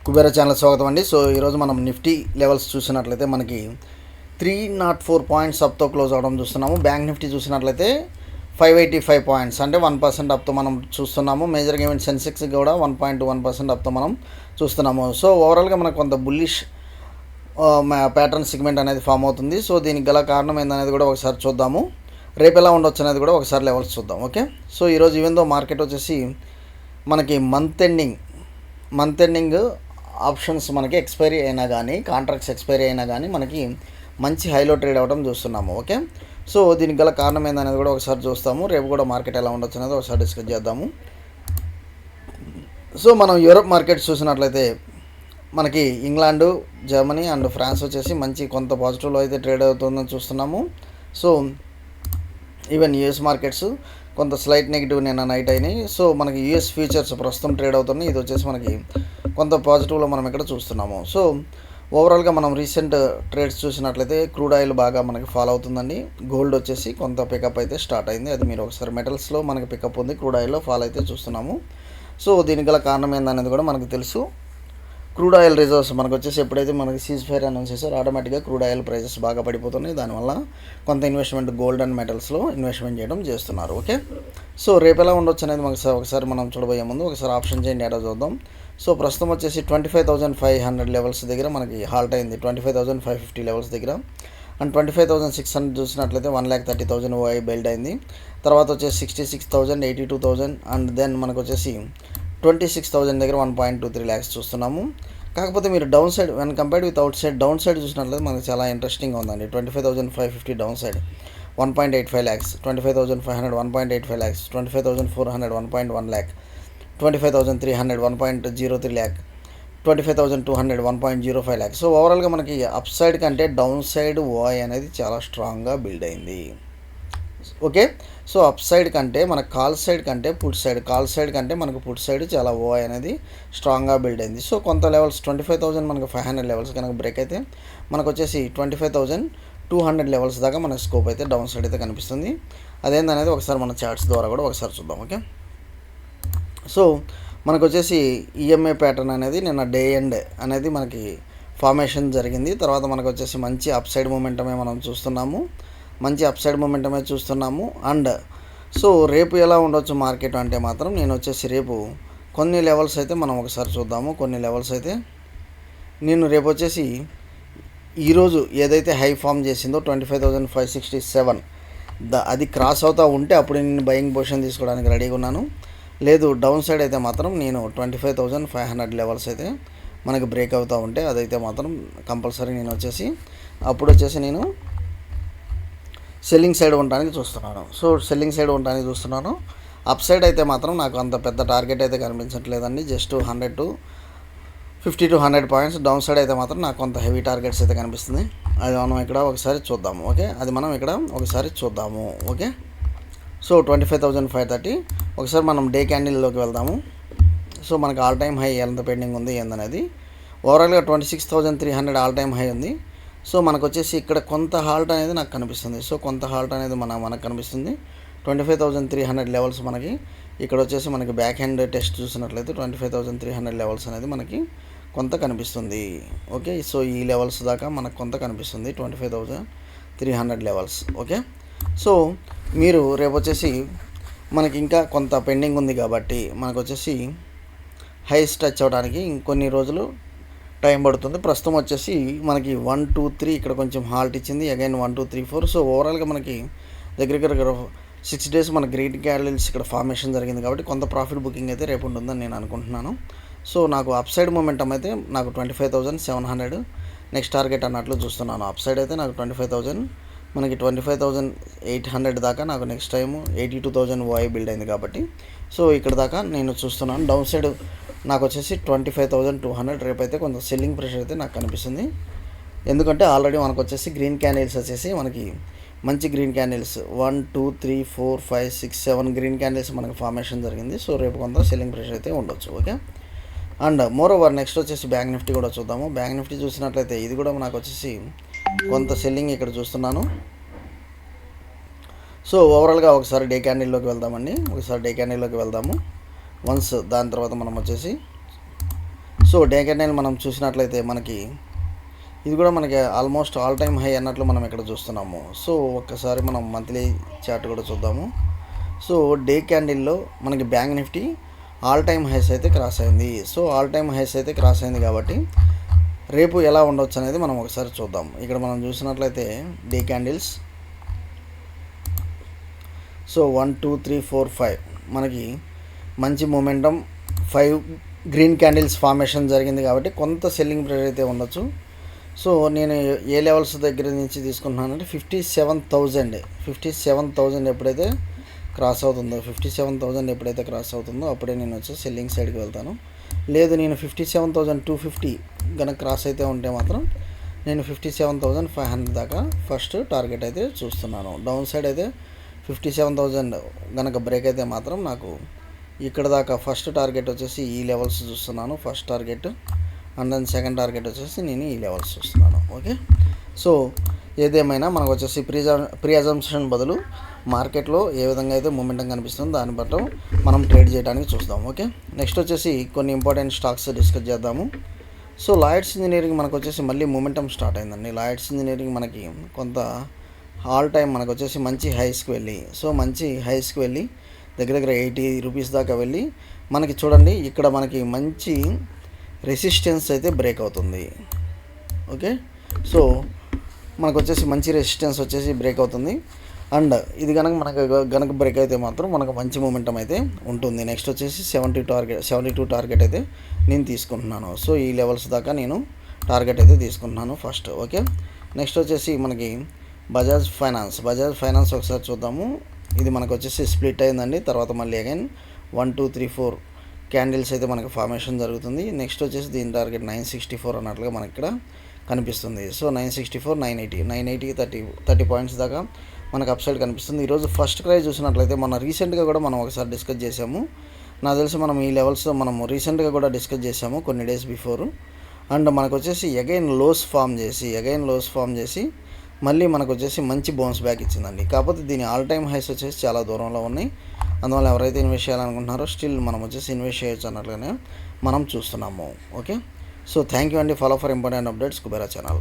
Kubera channel స్వాగతం అండి. So ఈరోజు మనం నిఫ్టీ లెవెల్స్ చూసినట్లయితే మనకి 304 పాయింట్స్ అప్తో క్లోజ్ అవడం చూస్తున్నాము. బ్యాంక్ నిఫ్టీ చూసినట్లయితే 585 పాయింట్స్ అంటే 1% అప్తో మనం చూస్తున్నాము. మేజర్ ఈవెంట్ సెన్సెక్స్ కూడా 1.1% అప్తో మనం చూస్తున్నాము. సో ఓవరాల్గా మనకు కొంత బుల్లిష్ ప్యాటర్న్ సెగ్మెంట్ అనేది ఫామ్ అవుతుంది. సో దీనికి గల కారణం ఏందనేది కూడా ఒకసారి చూద్దాము. రేపు ఎలా ఉండొచ్చు అనేది కూడా ఒకసారి లెవెల్స్ చూద్దాం. ఓకే, సో ఈరోజు ఈవెన్ దో మార్కెట్ వచ్చేసి మనకి మంత్ ఎండింగ్ ఆప్షన్స్ మనకి ఎక్స్పైరీ అయినా కానీ కాంట్రాక్ట్స్ ఎక్స్పైరీ అయినా కానీ మనకి మంచి హైలో ట్రేడ్ అవ్వడం చూస్తున్నాము. ఓకే, సో దీనికి గల కారణం ఏందనేది కూడా ఒకసారి చూస్తాము. రేపు కూడా మార్కెట్ ఎలా ఉండొచ్చు అనేది ఒకసారి డిస్కస్ చేద్దాము. సో మనం యూరోప్ మార్కెట్ చూసినట్లయితే మనకి ఇంగ్లాండు, జర్మనీ అండ్ ఫ్రాన్స్ వచ్చేసి మంచి కొంత పాజిటివ్లో అయితే ట్రేడ్ అవుతుందని చూస్తున్నాము. సో ఈవెన్ యూఎస్ మార్కెట్స్ కొంత స్లైట్ నెగిటివ్ నిన్న నైట్ అయినాయి. సో మనకి యూఎస్ ఫ్యూచర్స్ ప్రస్తుతం ట్రేడ్ అవుతున్నాయి. ఇది వచ్చేసి మనకి కొంత పాజిటివ్లో మనం ఇక్కడ చూస్తున్నాము. సో ఓవరాల్గా మనం రీసెంట్ ట్రేడ్స్ చూసినట్లయితే క్రూడ్ ఆయిల్ బాగా మనకి ఫాలో అవుతుందండి. గోల్డ్ వచ్చేసి కొంత పికప్ అయితే స్టార్ట్ అయింది. అది మీరు ఒకసారి మెటల్స్లో మనకి పికప్ ఉంది, క్రూడ్ ఆయిల్లో ఫాలో అయితే చూస్తున్నాము. సో దీనికి గల కారణం ఏందనేది కూడా మనకు తెలుసు. క్రూడ్ ఆయిల్ రిజర్వ్స్ మనకు వచ్చేసి ఎప్పుడైతే మనకి సీజ్ ఫైర్ అనౌన్స్ చేశారో ఆటోమేటిక్గా క్రూడ్ ఆయిల్ ప్రైజెస్ బాగా పడిపోతున్నాయి. దానివల్ల కొంత ఇన్వెస్ట్మెంట్ గోల్డ్ అండ్ మెటల్స్లో ఇన్వెస్ట్మెంట్ చేయడం చేస్తున్నారు. ఓకే, సో రేపు ఎలా ఉండొచ్చు అనేది ఒకసారి మనం చూడబోయే ముందు ఒకసారి ఆప్షన్ చేంజ్ డేటా చూద్దాం. సో ప్రస్తుతం వచ్చేసి 25,500 లెవెల్స్ దగ్గర మనకి హాల్ట్ అయింది. 25,550 లెవెల్స్ దగ్గర అండ్ 25,600 చూసినట్లయితే 1,30,000 ఓఐ బిల్డ్ అయింది. తర్వాత వచ్చేసి 66,000, 82,000 అండ్ దెన్ మనకు వచ్చేసి 26,000 దగ్గర 1.23 lakhs చూస్తున్నాము. కాకపోతే మీరు down side when compared with out side down side చూసినట్లయితే మనకు చాలా ఇంట్రెస్టింగ్గా ఉందండి. 25,550 down side 1.85 lakhs, 25,500 1.85 lakhs, 25,400 1.1 lakh, 25,300 1.03 lakh, 25,200 1.05 lakh. So ఓవరాల్గా మనకి అప్ సైడ్ కంటే డౌన్ సైడ్ ఓఐ అనేది చాలా స్ట్రాంగ్గా బిల్డ్ అయింది. ఓకే, సో అప్ సైడ్ కంటే మన కాల్ సైడ్ కంటే పుట్ సైడ్ చాలా ఓఐ అనేది స్ట్రాంగ్గా బిల్డ్ అయింది. సో కొంత లెవెల్స్ 25,000 మనకు 500 లెవెల్స్ కనుక బ్రేక్ అయితే మనకు వచ్చేసి 25,200 లెవెల్స్ దాకా మనకు స్కోప్ అయితే డౌన్ సైడ్ అయితే కనిపిస్తుంది. అదేందనేది ఒకసారి మన చార్ట్స్ ద్వారా కూడా ఒకసారి చూద్దాం. ఓకే, సో మనకు వచ్చేసి ఈఎంఐ ప్యాటర్న్ అనేది నిన్న డే ఎండ్ అనేది మనకి ఫార్మేషన్ జరిగింది. తర్వాత మనకు వచ్చేసి మంచి అప్ సైడ్ మూమెంటమే మనం చూస్తున్నాము. అండ్ సో రేపు ఎలా ఉండొచ్చు మార్కెట్ అంటే మాత్రం నేను వచ్చేసి రేపు కొన్ని లెవెల్స్ అయితే మనం ఒకసారి చూద్దాము. నేను రేపు వచ్చేసి ఈరోజు ఏదైతే హై ఫామ్ చేసిందో 25,567 అది క్రాస్ అవుతూ ఉంటే అప్పుడు నేను బయింగ్ పొజిషన్ తీసుకోవడానికి రెడీగా ఉన్నాను. లేదు డౌన్ సైడ్ అయితే మాత్రం నేను 25,500 లెవెల్స్ అయితే మనకి బ్రేక్ అవుతూ ఉంటే అదైతే మాత్రం కంపల్సరీ నేను వచ్చేసి నేను సెల్లింగ్ సైడ్ ఉండడానికి చూస్తున్నాను. అప్ సైడ్ అయితే మాత్రం నాకు అంత పెద్ద టార్గెట్ అయితే కనిపించట్లేదండి. Just 50 to 100 points. Down side అయితే మాత్రం నాకు కొంత హెవీ టార్గెట్స్ అయితే కనిపిస్తుంది. అది మనం ఇక్కడ ఒకసారి చూద్దాము. ఓకే, సో 25,530 ఒకసారి మనం డే క్యాండిల్లోకి వెళ్దాము. సో మనకు ఆల్ టైమ్ హై ఎంత పెండింగ్ ఉంది ఏందనేది ఓవరాల్గా 26,300 ఆల్ టైమ్ హై ఉంది. సో మనకు వచ్చేసి ఇక్కడ కొంత హాల్ట్ అనేది నాకు కనిపిస్తుంది. మనకు కనిపిస్తుంది 25,300 లెవెల్స్ మనకి ఇక్కడ వచ్చేసి మనకి బ్యాక్ హ్యాండ్ టెస్ట్ చూసినట్లయితే 25,300 లెవెల్స్ అనేది మనకి కొంత కనిపిస్తుంది. ఓకే, సో ఈ లెవెల్స్ దాకా మనకు కొంత కనిపిస్తుంది 25,300 లెవెల్స్. ఓకే, సో మీరు రేపు వచ్చేసి మనకి ఇంకా కొంత పెండింగ్ ఉంది కాబట్టి మనకు వచ్చేసి హైస్ టచ్ అవ్వడానికి ఇంకొన్ని రోజులు టైం పడుతుంది. ప్రస్తుతం వచ్చేసి మనకి 1, 2, 3 ఇక్కడ కొంచెం హాల్ట్ ఇచ్చింది. అగైన్ 1, 2, 3, 4. సో ఓవరాల్గా మనకి దగ్గర 6 days మన గ్రీన్ క్యాండిల్స్ ఇక్కడ ఫార్మేషన్ జరిగింది కాబట్టి కొంత ప్రాఫిట్ బుకింగ్ అయితే రేపు ఉంటుందని నేను అనుకుంటున్నాను. సో నాకు అప్ సైడ్ మూమెంటం అయితే నాకు 25,700 నెక్స్ట్ టార్గెట్ అన్నట్లు చూస్తున్నాను. అప్ సైడ్ అయితే నాకు 25,000 మనకి 25,800 దాకా నాకు నెక్స్ట్ టైం 82,000 ఓఐ బిల్డ్ అయింది కాబట్టి సో ఇక్కడ దాకా నేను చూస్తున్నాను. డౌన్ సైడ్ నాకు వచ్చేసి 25,200 రేపు అయితే కొంత సెల్లింగ్ ప్రెషర్ అయితే నాకు కనిపిస్తుంది. ఎందుకంటే ఆల్రెడీ మనకు వచ్చేసి గ్రీన్ క్యాండిల్స్ వచ్చేసి మనకి మంచి గ్రీన్ క్యాండిల్స్ 1, 2, 3, 4, 5, 6, 7 గ్రీన్ క్యాండిల్స్ మనకి ఫార్మేషన్ జరిగింది. సో రేపు కొంత సెల్లింగ్ ప్రెషర్ అయితే ఉండొచ్చు. Okay, and more over next వచ్చేసి బ్యాంక్ నిఫ్టీ కూడా చూద్దాము. బ్యాంక్ నిఫ్టీ చూసినట్లయితే ఇది కూడా నాకు వచ్చేసి కొంత సెల్లింగ్ ఇక్కడ చూస్తున్నాను. సో ఓవరాల్గా ఒకసారి డే క్యాండిల్లోకి వెళ్దాము. వన్స్ దాని తర్వాత మనం వచ్చేసి సో డే క్యాండిల్ మనం చూసినట్లయితే మనకి ఇది కూడా మనకి ఆల్మోస్ట్ ఆల్ టైమ్ హై అన్నట్లు మనం ఇక్కడ చూస్తున్నాము. సో ఒక్కసారి మనం మంత్లీ చార్ట్ కూడా చూద్దాము. సో డే క్యాండిల్లో మనకి bank nifty all time highs అయితే క్రాస్ అయింది. సో ఆల్ టైమ్ హైస్ అయితే క్రాస్ అయింది కాబట్టి రేపు ఎలా ఉండొచ్చు అనేది మనం ఒకసారి చూద్దాం. ఇక్కడ మనం చూసినట్లయితే డే క్యాండిల్స్ సో 1 2 3 4 5 మనకి మంచి మొమెంటం 5 గ్రీన్ క్యాండిల్స్ ఫార్మేషన్ జరిగింది కాబట్టి కొంత సెల్లింగ్ ప్రెషర్ అయితే ఉండొచ్చు. సో నేను ఏ లెవెల్స్ దగ్గర నుంచి తీసుకుంటున్నానంటే 57,000 ఎప్పుడైతే క్రాస్ అవుతుందో 57,000 ఎప్పుడైతే క్రాస్ అవుతుందో అప్పుడే నేను వచ్చి సెల్లింగ్ సైడ్కి వెళ్తాను. లేదు నేను 57,250 కనుక క్రాస్ అయితే ఉంటే మాత్రం నేను 57,500 దాకా ఫస్ట్ టార్గెట్ అయితే చూస్తున్నాను. డౌన్ సైడ్ అయితే 57,000 కనుక బ్రేక్ అయితే మాత్రం నాకు ఇక్కడ దాకా ఫస్ట్ టార్గెట్ వచ్చేసి ఈ లెవెల్స్ చూస్తున్నాను. First target and then second target వచ్చేసి నేను ఈ లెవెల్స్ చూస్తున్నాను. ఓకే, సో ఏదేమైనా మనకు వచ్చేసి ప్రీ అజంప్షన్ బదులు మార్కెట్లో ఏ విధంగా అయితే మూమెంటం కనిపిస్తుందో దాన్ని బట్టి మనం ట్రేడ్ చేయడానికి చూద్దాం. ఓకే, నెక్స్ట్ వచ్చేసి కొన్ని ఇంపార్టెంట్ స్టాక్స్ డిస్కస్ చేద్దాము. సో లాయిడ్స్ ఇంజనీరింగ్ మనకు వచ్చేసి మళ్ళీ మూమెంటం స్టార్ట్ అయిందండి. లాయిడ్స్ ఇంజనీరింగ్ మనకి కొంత ఆల్ టైం మనకు వచ్చేసి మంచి హైస్కి వెళ్ళి దగ్గర 80 రూపీస్ దాకా వెళ్ళి మనకి చూడండి ఇక్కడ మనకి మంచి రెసిస్టెన్స్ అయితే బ్రేక్ అవుతుంది. ఓకే, సో మనకు వచ్చేసి మంచి రెసిస్టెన్స్ వచ్చేసి బ్రేక్ అవుతుంది. అండ్ ఇది కనుక బ్రేక్ అయితే మాత్రం మనకు మంచి మూమెంటం అయితే ఉంటుంది. నెక్స్ట్ వచ్చేసి 72 టార్గెట్ అయితే నేను తీసుకుంటున్నాను. సో ఈ లెవెల్స్ దాకా నేను టార్గెట్ అయితే తీసుకుంటున్నాను ఫస్ట్. ఓకే, నెక్స్ట్ వచ్చేసి మనకి బజాజ్ ఫైనాన్స్ ఒకసారి చూద్దాము. ఇది మనకు వచ్చేసి స్ప్లిట్ అయిందండి. తర్వాత మళ్ళీ అగైన్ 1 2 3 4 క్యాండిల్స్ అయితే మనకి ఫార్మేషన్ జరుగుతుంది. నెక్స్ట్ వచ్చేసి దీని టార్గెట్ 964 అన్నట్లుగా మనకి ఇక్కడ కనిపిస్తుంది. సో 964 980 30 పాయింట్స్ దాకా మనకు అప్ సైడ్ కనిపిస్తుంది. ఈరోజు ఫస్ట్ క్రై చూసినట్లయితే మన రీసెంట్గా కూడా మనం ఒకసారి డిస్కస్ చేసాము. నాకు తెలిసి మనం ఈ లెవెల్స్ మనము రీసెంట్గా కూడా డిస్కస్ చేసాము కొన్ని డేస్ బిఫోర్. అండ్ మనకు వచ్చేసి అగైన్ లోస్ ఫామ్ చేసి మళ్ళీ మనకు వచ్చేసి మంచి బౌన్స్ బ్యాక్ ఇచ్చిందండి. కాకపోతే దీని ఆల్ టైమ్ హైస్ వచ్చేసి చాలా దూరంలో ఉన్నాయి. అందువల్ల ఎవరైతే ఇన్వెస్ట్ చేయాలనుకుంటున్నారో స్టిల్ మనం వచ్చేసి ఇన్వెస్ట్ చేయొచ్చు అన్నట్లుగానే మనం చూస్తున్నాము. ఓకే, సో థ్యాంక్ యూ అండి. Follow for important updates Kubera channel.